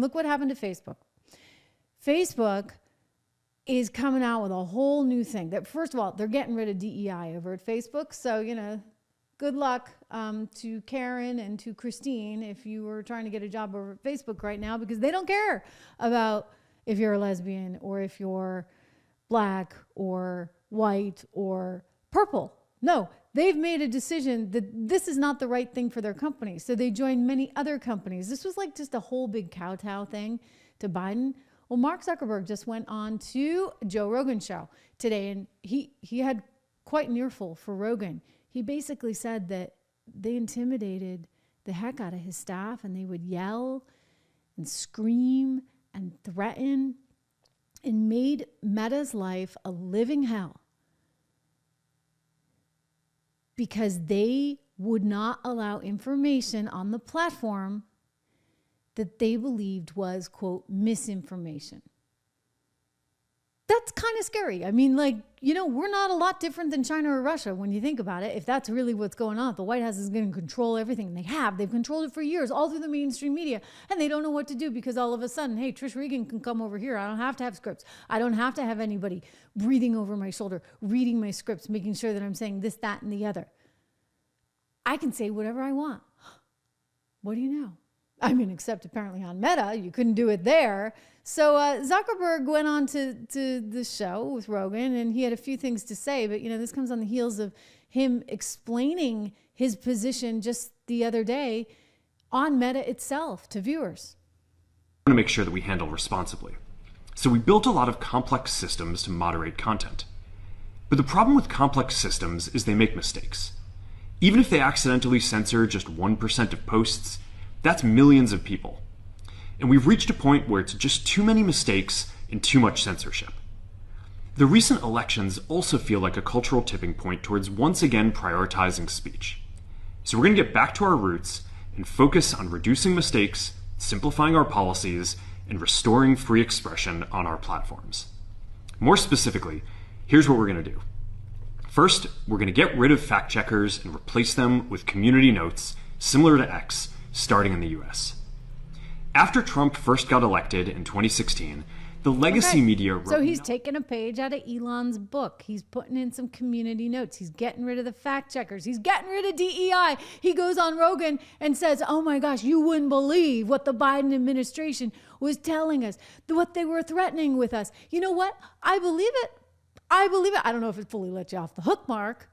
look what happened to Facebook. Facebook is coming out with a whole new thing that, first of all, they're getting rid of DEI over at Facebook. So, you know, good luck to Karen and to Christine if you were trying to get a job over at Facebook right now, because they don't care about if you're a lesbian or if you're black or white or purple. No, they've made a decision that this is not the right thing for their company. So they joined many other companies. This was like just a whole big kowtow thing to Biden. Well, Mark Zuckerberg just went on to Joe Rogan's show today, and he had quite an earful for Rogan. He basically said that they intimidated the heck out of his staff, and they would yell and scream and threaten and made Meta's life a living hell because they would not allow information on the platform that they believed was, quote, misinformation. That's kind of scary. I mean, like, you know, we're not a lot different than China or Russia when you think about it. If that's really what's going on, the White House is going to control everything. And they've controlled it for years, all through the mainstream media. And they don't know what to do because all of a sudden, hey, Trish Regan can come over here. I don't have to have scripts. I don't have to have anybody breathing over my shoulder, reading my scripts, making sure that I'm saying this, that, and the other. I can say whatever I want. What do you know? I mean, except apparently on Meta, you couldn't do it there. So Zuckerberg went on to the show with Rogan, and he had a few things to say. But, you know, this comes on the heels of him explaining his position just the other day on Meta itself to viewers. We want to make sure that we handle responsibly. So we built a lot of complex systems to moderate content. But the problem with complex systems is they make mistakes. Even if they accidentally censor just 1% of posts, that's millions of people. And we've reached a point where it's just too many mistakes and too much censorship. The recent elections also feel like a cultural tipping point towards once again prioritizing speech. So we're going to get back to our roots and focus on reducing mistakes, simplifying our policies, and restoring free expression on our platforms. More specifically, here's what we're going to do. First, we're going to get rid of fact checkers and replace them with community notes similar to X, starting in the US. After Trump first got elected in 2016, the legacy media... So he's taking a page out of Elon's book. He's putting in some community notes. He's getting rid of the fact checkers. He's getting rid of DEI. He goes on Rogan and says, oh my gosh, you wouldn't believe what the Biden administration was telling us, what they were threatening with us. You know what? I believe it. I believe it. I don't know if it fully let you off the hook, Mark.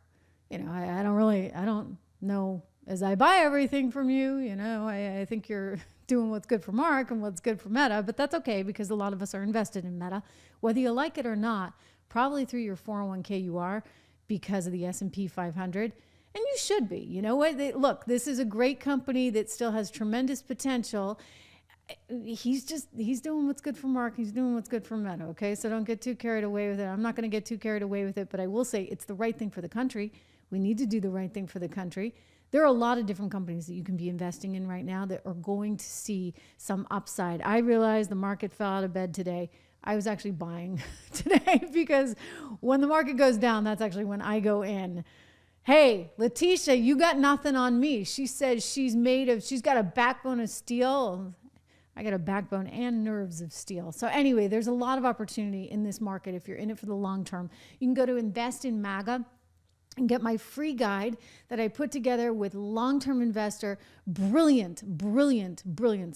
You know, I don't know. As I buy everything from you, you know, I think you're doing what's good for Mark and what's good for Meta, but that's okay because a lot of us are invested in Meta, whether you like it or not. Probably through your 401k you are because of the S&P 500, and you should be. You know what? Look, this is a great company that still has tremendous potential. He's doing what's good for Mark. He's doing what's good for Meta. Okay, so don't get too carried away with it. I'm not going to get too carried away with it, but I will say it's the right thing for the country. We need to do the right thing for the country. There are a lot of different companies that you can be investing in right now that are going to see some upside. I realized the market fell out of bed today. I was actually buying today because when the market goes down, that's actually when I go in. Hey, Letitia, you got nothing on me. She says she's got a backbone of steel. I got a backbone and nerves of steel. So anyway, there's a lot of opportunity in this market if you're in it for the long term. You can go to Invest in MAGA and get my free guide that I put together with long-term investor, brilliant,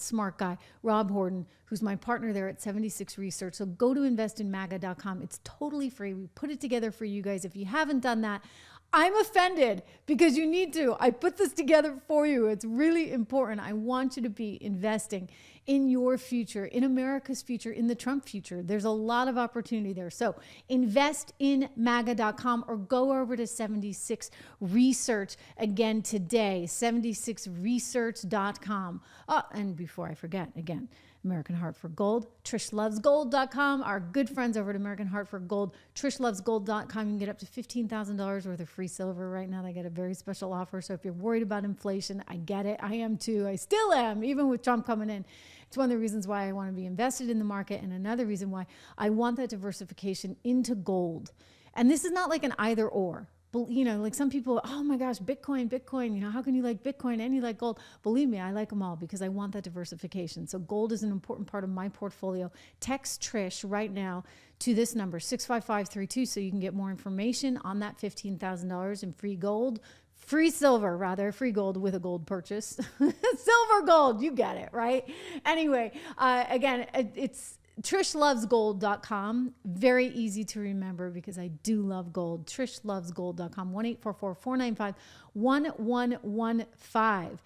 smart guy, Rob Horton, who's my partner there at 76 Research. So go to investinmaga.com. It's totally free. We put it together for you guys. If you haven't done that, I'm offended because you need to. I put this together for you. It's really important. I want you to be investing in your future, in America's future, in the Trump future. There's a lot of opportunity there. So investinmaga.com or go over to 76 Research again today, 76research.com. Oh, and before I forget, again, American Heart for Gold, trishlovesgold.com. Our good friends over at American Heart for Gold, trishlovesgold.com. You can get up to $15,000 worth of free silver right now. They got a very special offer. So if you're worried about inflation, I get it. I am too. I still am, even with Trump coming in. It's one of the reasons why I want to be invested in the market, and another reason why I want that diversification into gold. And this is not like an either or, like some people, oh my gosh, Bitcoin, how can you like Bitcoin and you like gold? Believe me, I like them all because I want that diversification. So gold is an important part of my portfolio. Text Trish right now to this number, 65532, so you can get more information on that $15,000 in free gold. Free silver, rather, free gold with a gold purchase. Silver gold, you get it, right? Anyway, again, it's trishlovesgold.com. Very easy to remember because I do love gold. trishlovesgold.com, 1-844-495-1115.